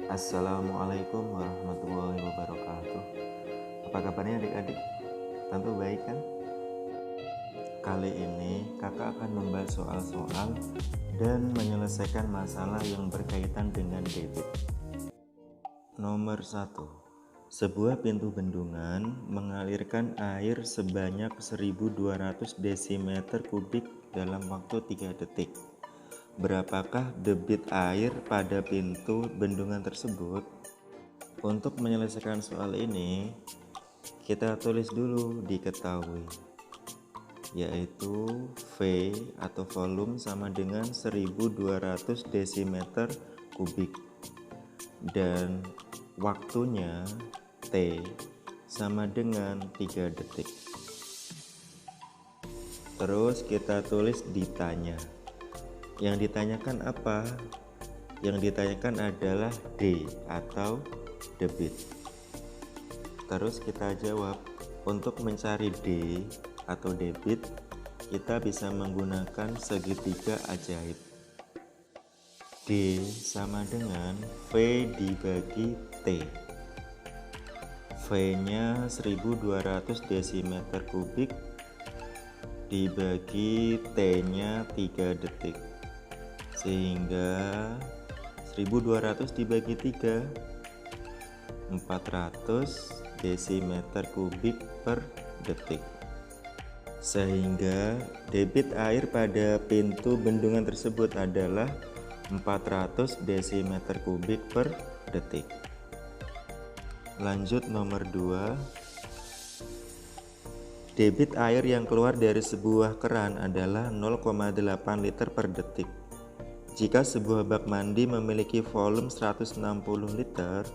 Assalamualaikum warahmatullahi wabarakatuh. Apa kabarnya adik-adik? Tentu baik kan? Kali ini kakak akan membahas soal-soal dan menyelesaikan masalah yang berkaitan dengan debit. Nomor 1. Sebuah pintu bendungan mengalirkan air sebanyak 1200 desimeter kubik dalam waktu 3 detik. Berapakah debit air pada pintu bendungan tersebut? Untuk menyelesaikan soal ini, kita tulis dulu diketahui, yaitu V atau volume sama dengan 1200 desimeter kubik dan waktunya T sama dengan 3 detik. Terus kita tulis ditanya. Yang ditanyakan apa? Yang ditanyakan adalah D atau debit. Terus kita jawab. Untuk mencari D atau debit, kita bisa menggunakan segitiga ajaib. D sama dengan V dibagi T. V-nya 1200 desimeter kubik dibagi T-nya 3 detik. Sehingga 1200 dibagi 3, 400 desimeter kubik per detik. Sehingga debit air pada pintu bendungan tersebut adalah 400 desimeter kubik per detik. Lanjut nomor 2. Debit air yang keluar dari sebuah keran adalah 0,8 liter per detik. Jika sebuah bak mandi memiliki volume 160 liter,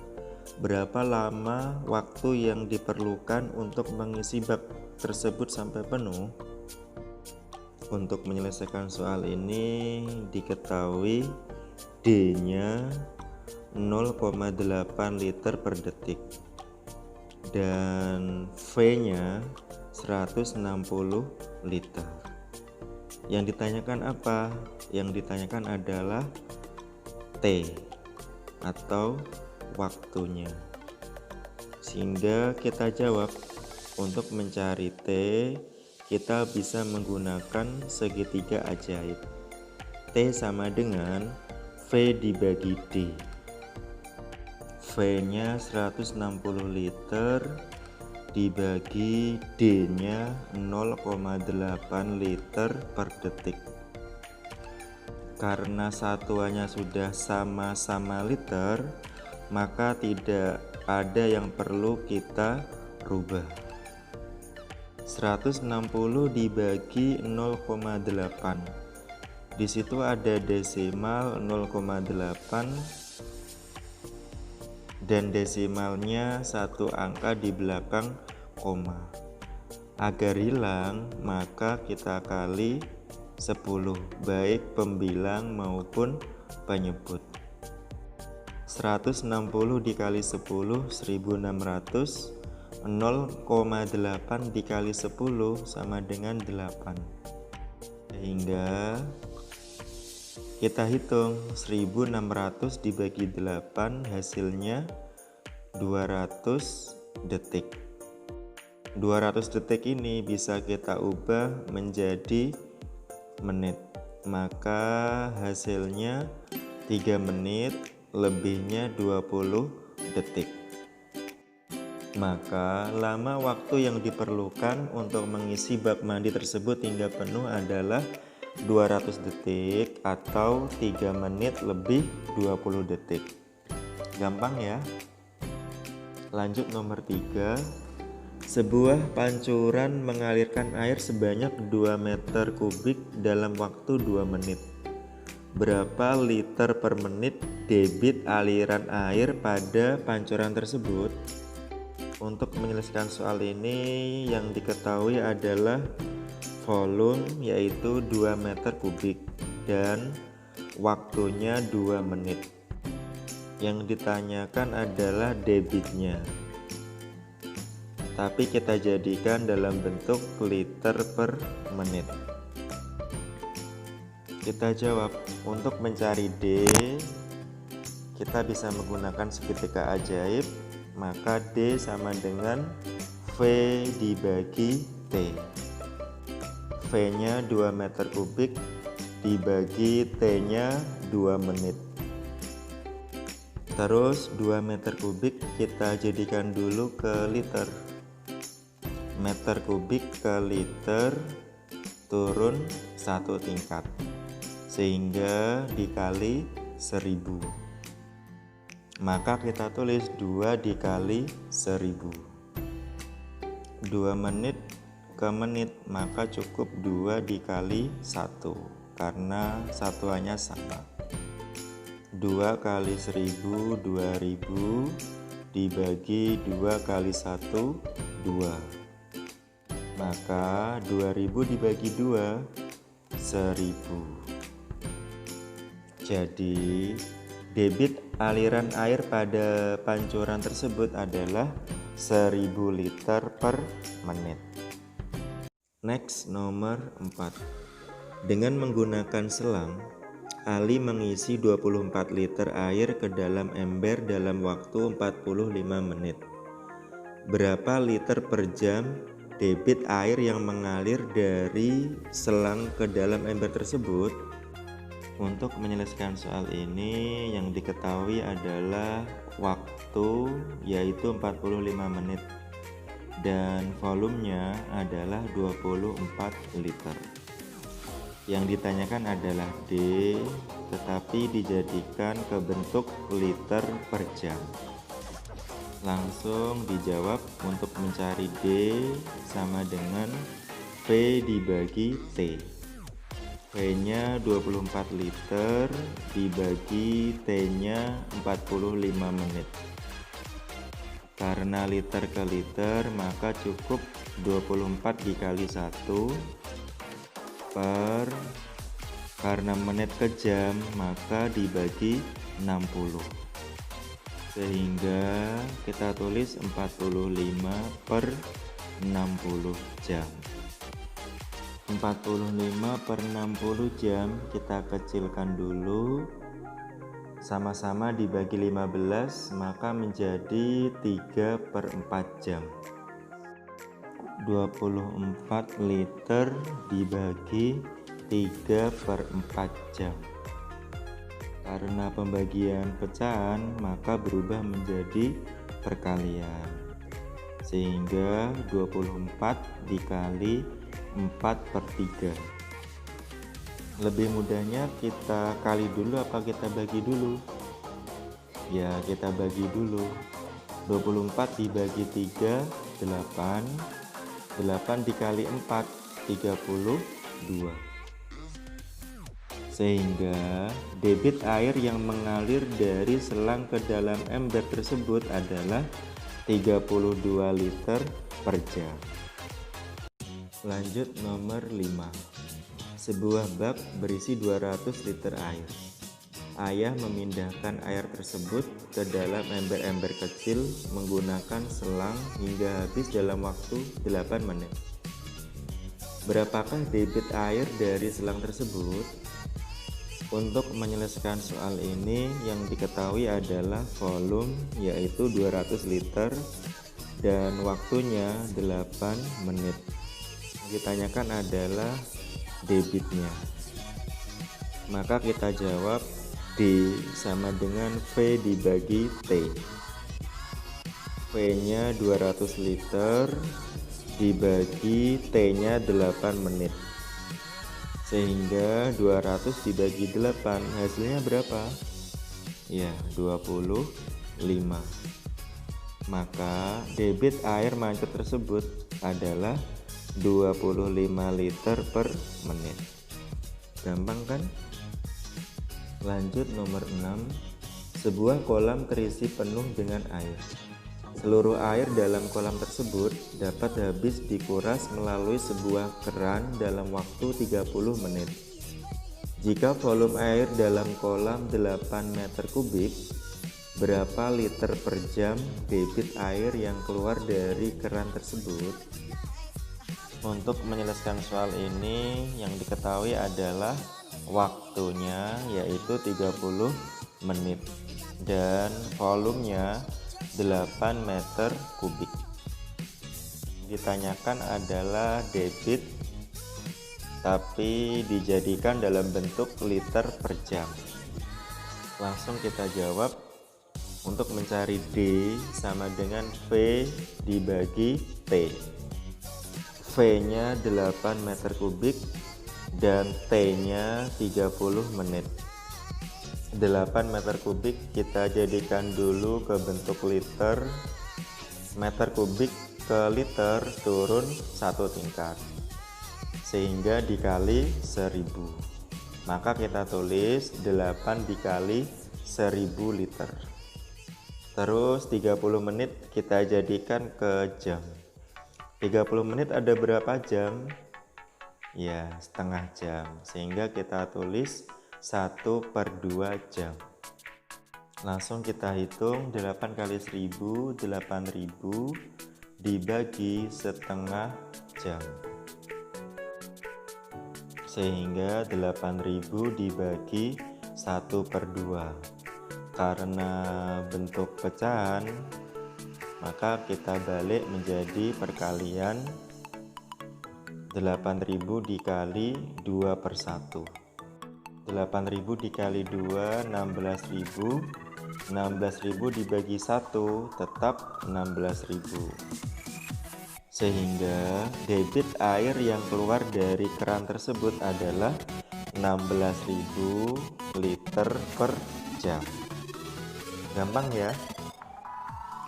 berapa lama waktu yang diperlukan untuk mengisi bak tersebut sampai penuh? Untuk menyelesaikan soal ini diketahui D-nya 0,8 liter per detik dan V-nya 160 liter. Yang ditanyakan apa? Yang ditanyakan adalah T atau waktunya. Sehingga kita jawab, untuk mencari T kita bisa menggunakan segitiga ajaib. T sama dengan V dibagi D. V-nya 160 liter dibagi D-nya 0,8 liter per detik. Karena satuannya sudah sama-sama liter, maka tidak ada yang perlu kita rubah. 160 dibagi 0,8. Di situ ada desimal 0,8 dan desimalnya satu angka di belakang koma. Agar hilang, maka kita kali 10, baik pembilang maupun penyebut. 160 dikali 10, 1600. 0,8 dikali 10 sama dengan 8. Sehingga kita hitung 1600 dibagi 8, hasilnya 200 detik. 200 detik ini bisa kita ubah menjadi menit. Maka hasilnya 3 menit lebihnya 20 detik. Maka lama waktu yang diperlukan untuk mengisi bak mandi tersebut hingga penuh adalah 200 detik atau 3 menit lebih 20 detik. Gampang ya? Lanjut nomor 3. Sebuah pancuran mengalirkan air sebanyak 2 meter kubik dalam waktu 2 menit. Berapa liter per menit debit aliran air pada pancuran tersebut? Untuk menyelesaikan soal ini yang diketahui adalah volume, yaitu 2 meter kubik, dan waktunya 2 menit. Yang ditanyakan adalah debitnya, tapi kita jadikan dalam bentuk liter per menit. Kita jawab, untuk mencari D kita bisa menggunakan seketika ajaib, maka D sama dengan V dibagi T. V-nya 2 meter kubik dibagi T-nya 2 menit. Terus 2 meter kubik kita jadikan dulu ke liter. Meter kubik ke liter turun 1 tingkat, sehingga dikali 1000. Maka kita tulis 2 dikali 1000. 2 menit ke menit, maka cukup 2 dikali 1 karena satuannya sama. 2 kali 1000 2000 dibagi 2 kali 1 2. Maka 2000 dibagi 2 1000. Jadi debit aliran air pada pancuran tersebut adalah 1000 liter per menit. Next, nomor 4. Dengan menggunakan selang, Ali mengisi 24 liter air ke dalam ember dalam waktu 45 menit. Berapa liter per jam debit air yang mengalir dari selang ke dalam ember tersebut? Untuk menyelesaikan soal ini yang diketahui adalah waktu, yaitu 45 menit, dan volumenya adalah 24 liter. Yang ditanyakan adalah D, tetapi dijadikan ke bentuk liter per jam. Langsung dijawab. Untuk mencari D sama dengan V dibagi T. V-nya 24 liter dibagi T-nya 45 menit. Karena liter ke liter, maka cukup 24 dikali 1 per, karena menit ke jam, maka dibagi 60. Sehingga kita tulis 45 per 60 jam. 45 per 60 jam kita kecilkan dulu, sama-sama dibagi 15, maka menjadi 3 per 4 jam. 24 liter dibagi 3 per 4 jam. Karena pembagian pecahan, maka berubah menjadi perkalian, sehingga 24 dikali 4 per 3. Lebih mudahnya kita kali dulu apa kita bagi dulu? Ya, kita bagi dulu. 24 dibagi 3 8. 8 dikali 4 32. Sehingga debit air yang mengalir dari selang ke dalam ember tersebut adalah 32 liter per jam. Lanjut nomor 5. Sebuah bak berisi 200 liter air. Ayah memindahkan air tersebut ke dalam ember-ember kecil menggunakan selang hingga habis dalam waktu 8 menit. Berapakah debit air dari selang tersebut? Untuk menyelesaikan soal ini yang diketahui adalah volume, yaitu 200 liter, dan waktunya 8 menit. Yang ditanyakan adalah debitnya. Maka kita jawab D sama dengan V dibagi T. V-nya 200 liter dibagi T-nya 8 menit. Sehingga 200 dibagi 8 hasilnya berapa? Ya, 25. Maka debit air mancur tersebut adalah 25 liter per menit. Gampang kan? Lanjut nomor 6. Sebuah kolam terisi penuh dengan air. Seluruh air dalam kolam tersebut dapat habis dikuras melalui sebuah keran dalam waktu 30 menit. Jika volume air dalam kolam 8 meter kubik, berapa liter per jam debit air yang keluar dari keran tersebut? Untuk menyelesaikan soal ini yang diketahui adalah waktunya, yaitu 30 menit. dan volumenya 8 meter kubik. Ditanyakan adalah debit tapi dijadikan dalam bentuk liter per jam. Langsung kita jawab. Untuk mencari D sama dengan V dibagi T. V-nya 8 meter kubik dan T-nya 30 menit. 8 meter kubik kita jadikan dulu ke bentuk liter. Meter kubik ke liter turun 1 tingkat, sehingga dikali 1000. Maka kita tulis 8 dikali 1000 liter. Terus 30 menit kita jadikan ke jam. 30 menit ada berapa jam? Ya, setengah jam. Sehingga kita tulis 1/2 jam. Langsung kita hitung 8 kali 1000, 8000 dibagi setengah jam. Sehingga 8000 dibagi 1/2. Karena bentuk pecahan, maka kita balik menjadi perkalian 8000 dikali 2/1. 8000 dikali 2 16.000. 16.000 dibagi 1 tetap 16.000. Sehingga debit air yang keluar dari keran tersebut adalah 16.000 liter per jam. Gampang ya.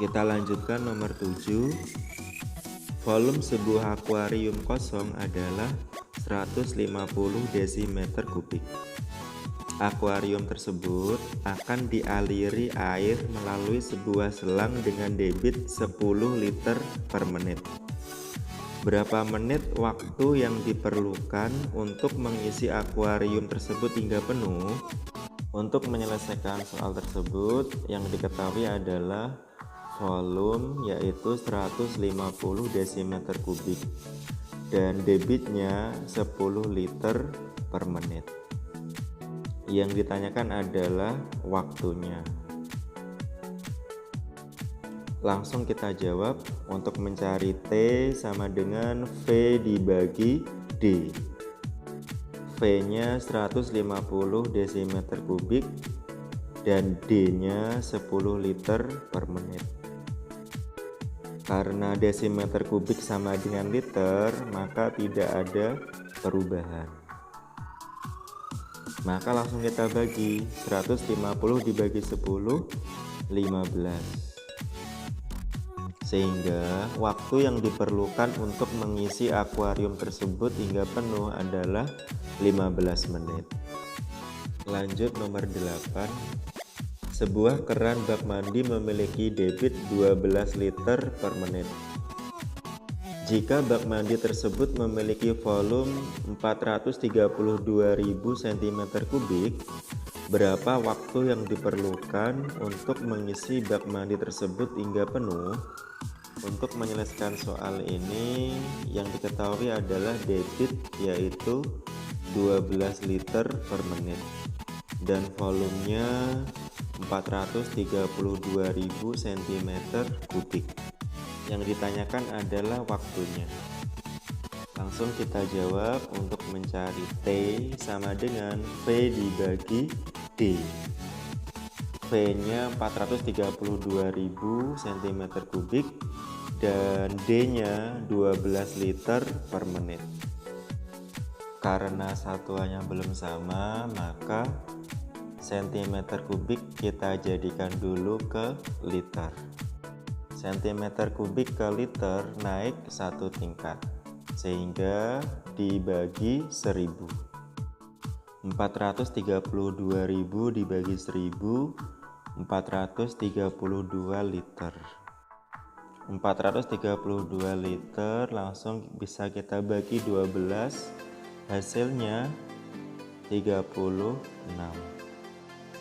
Kita lanjutkan nomor 7. Volume sebuah akuarium kosong adalah 150 desimeter kubik. Akuarium tersebut akan dialiri air melalui sebuah selang dengan debit 10 liter per menit. Berapa menit waktu yang diperlukan untuk mengisi akuarium tersebut hingga penuh? Untuk menyelesaikan soal tersebut, yang diketahui adalah volume yaitu 150 desimeter kubik dan debitnya 10 liter per menit. Yang ditanyakan adalah waktunya. Langsung kita jawab. Untuk mencari T sama dengan V dibagi D. V-nya 150 desimeter kubik dan D-nya 10 liter per menit. Karena desimeter kubik sama dengan liter, maka tidak ada perubahan. Maka langsung kita bagi. 150 dibagi 10, 15. Sehingga waktu yang diperlukan untuk mengisi akuarium tersebut hingga penuh adalah 15 menit. Lanjut nomor 8. Sebuah keran bak mandi memiliki debit 12 liter per menit. Jika bak mandi tersebut memiliki volume 432.000 cm3, berapa waktu yang diperlukan untuk mengisi bak mandi tersebut hingga penuh? Untuk menyelesaikan soal ini, yang diketahui adalah debit yaitu 12 liter per menit dan volumenya 432.000 cm3. Yang ditanyakan adalah waktunya. Langsung kita jawab. Untuk mencari T sama dengan V dibagi D. V-nya 432.000 cm3 dan D-nya 12 liter per menit. Karena satuannya belum sama, maka cm3 kita jadikan dulu ke liter. Cm3 ke liter naik 1 tingkat, sehingga dibagi 1000. 432.000 dibagi 1000, 432 liter. 432 liter langsung bisa kita bagi 12, hasilnya 36.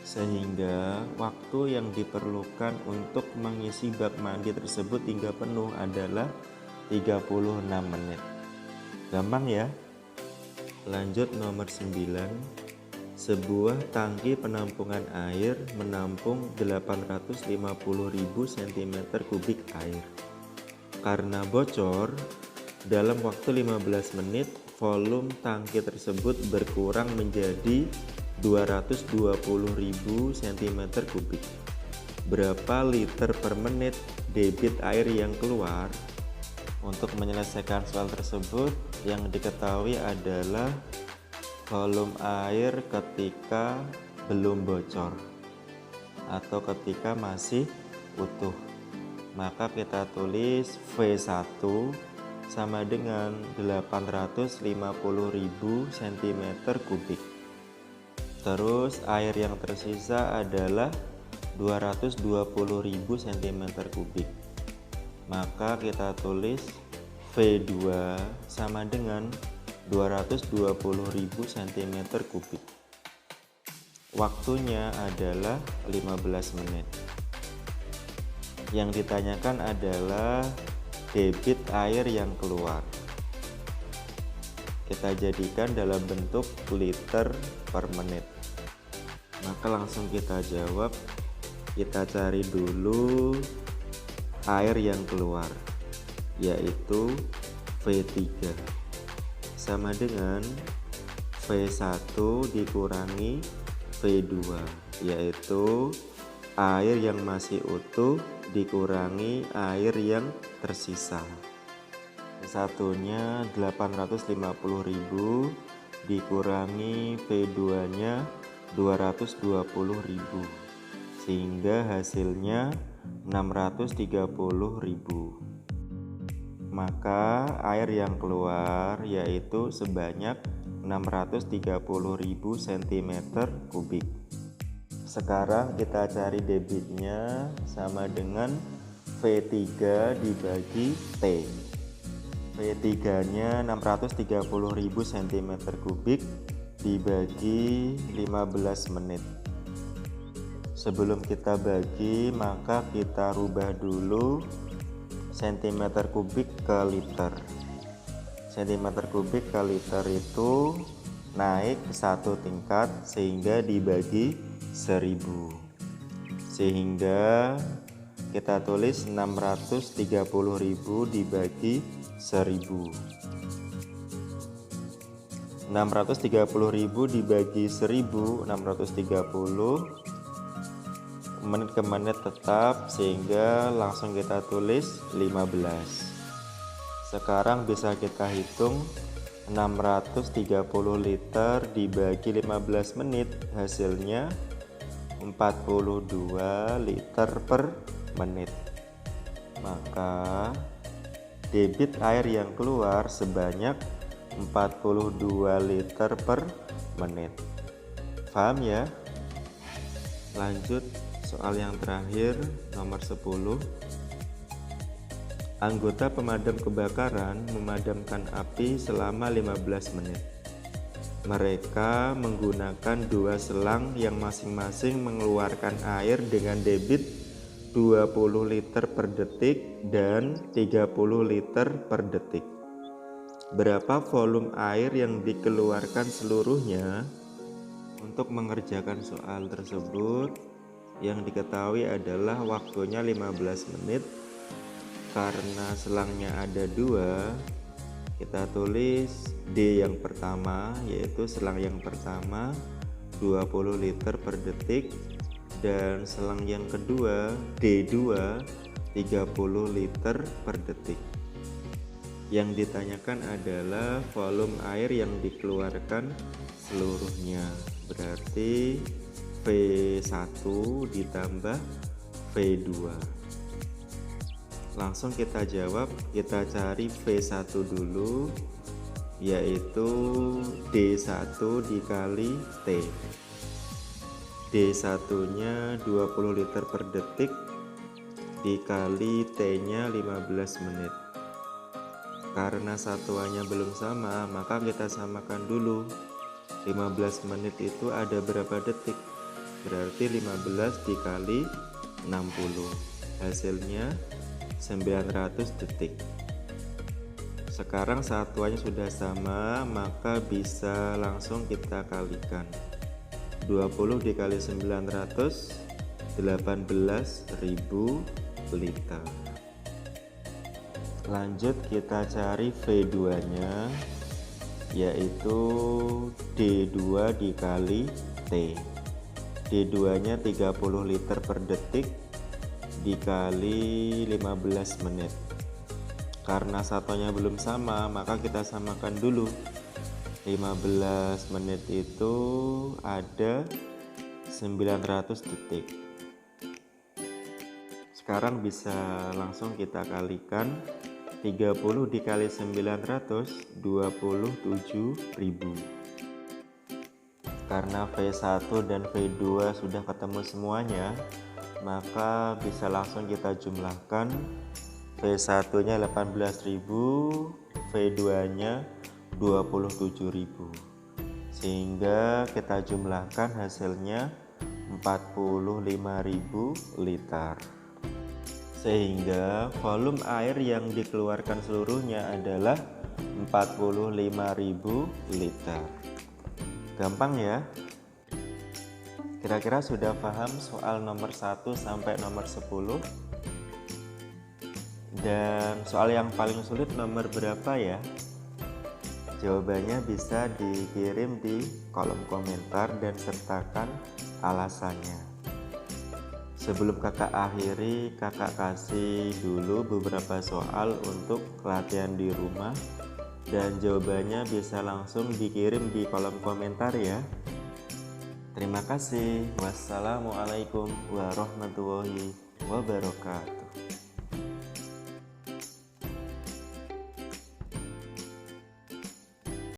Sehingga waktu yang diperlukan untuk mengisi bak mandi tersebut hingga penuh adalah 36 menit. Gampang ya. Lanjut nomor 9. Sebuah tangki penampungan air menampung 850.000 cm kubik air. Karena bocor, dalam waktu 15 menit volume tangki tersebut berkurang menjadi 220.000 cm kubik. Berapa liter per menit debit air yang keluar? Untuk menyelesaikan soal tersebut, yang diketahui adalah volume air ketika belum bocor atau ketika masih utuh. Maka kita tulis V1 sama dengan 850.000 cm kubik. Terus air yang tersisa adalah 220.000 cm kubik. Maka kita tulis V2 sama dengan 220.000 cm kubik. Waktunya adalah 15 menit. Yang ditanyakan adalah debit air yang keluar. Kita jadikan dalam bentuk liter per menit. Maka langsung kita jawab. Kita cari dulu air yang keluar, yaitu V3 sama dengan V1 dikurangi V2, yaitu air yang masih utuh dikurangi air yang tersisa. V1-nya 850.000 dikurangi V2 nya 220.000, sehingga hasilnya 630.000. Maka air yang keluar yaitu sebanyak 630.000 cm kubik. Sekarang kita cari debitnya, sama dengan V3 dibagi T. V3 nya 630.000 cm kubik dibagi 15 menit. Sebelum kita bagi, maka kita rubah dulu cm kubik ke liter. Cm kubik ke liter itu naik satu tingkat sehingga dibagi 1000. Sehingga kita tulis 630.000 dibagi 1000. 630.000 dibagi 1000, 630 menit ke menit tetap, sehingga langsung kita tulis 15. Sekarang bisa kita hitung 630 liter dibagi 15 menit, hasilnya 42 liter per menit. Maka debit air yang keluar sebanyak 42 liter per menit. Paham ya? Lanjut soal yang terakhir, nomor 10. Anggota pemadam kebakaran memadamkan api selama 15 menit. Mereka menggunakan dua selang yang masing-masing mengeluarkan air dengan debit 20 liter per detik dan 30 liter per detik. Berapa volume air yang dikeluarkan seluruhnya? Untuk mengerjakan soal tersebut, yang diketahui adalah waktunya 15 menit. Karena selangnya ada dua, kita tulis D yang pertama, yaitu selang yang pertama 20 liter per detik, dan selang yang kedua D2 30 liter per detik. Yang ditanyakan adalah volume air yang dikeluarkan seluruhnya, berarti V1 ditambah V2. Langsung kita jawab, kita cari V1 dulu, yaitu D1 dikali T. D1 nya 20 liter per detik dikali T nya 15 menit. Karena satuannya belum sama, maka kita samakan dulu. 15 menit itu ada berapa detik? Berarti 15 dikali 60, hasilnya 900 detik. Sekarang satuannya sudah sama, maka bisa langsung kita kalikan. 20 dikali 900, 18.000 liter. Lanjut kita cari V2 nya, yaitu D2 dikali T. D2 nya 30 liter per detik dikali 15 menit. Karena satunya belum sama, maka kita samakan dulu. 15 menit itu ada 900 detik. Sekarang bisa langsung kita kalikan. 30 dikali 900, 27.000. Karena V1 dan V2 sudah ketemu semuanya, maka bisa langsung kita jumlahkan. V1 nya 18.000, V2 nya 27.000, sehingga kita jumlahkan hasilnya 45.000 liter. Sehingga volume air yang dikeluarkan seluruhnya adalah 45.000 liter. Gampang ya? Kira-kira sudah paham soal nomor 1 sampai nomor 10? Dan soal yang paling sulit nomor berapa ya? Jawabannya bisa dikirim di kolom komentar dan sertakan alasannya. Sebelum kakak akhiri, kakak kasih dulu beberapa soal untuk latihan di rumah, dan jawabannya bisa langsung dikirim di kolom komentar ya. Terima kasih. Wassalamualaikum warahmatullahi wabarakatuh.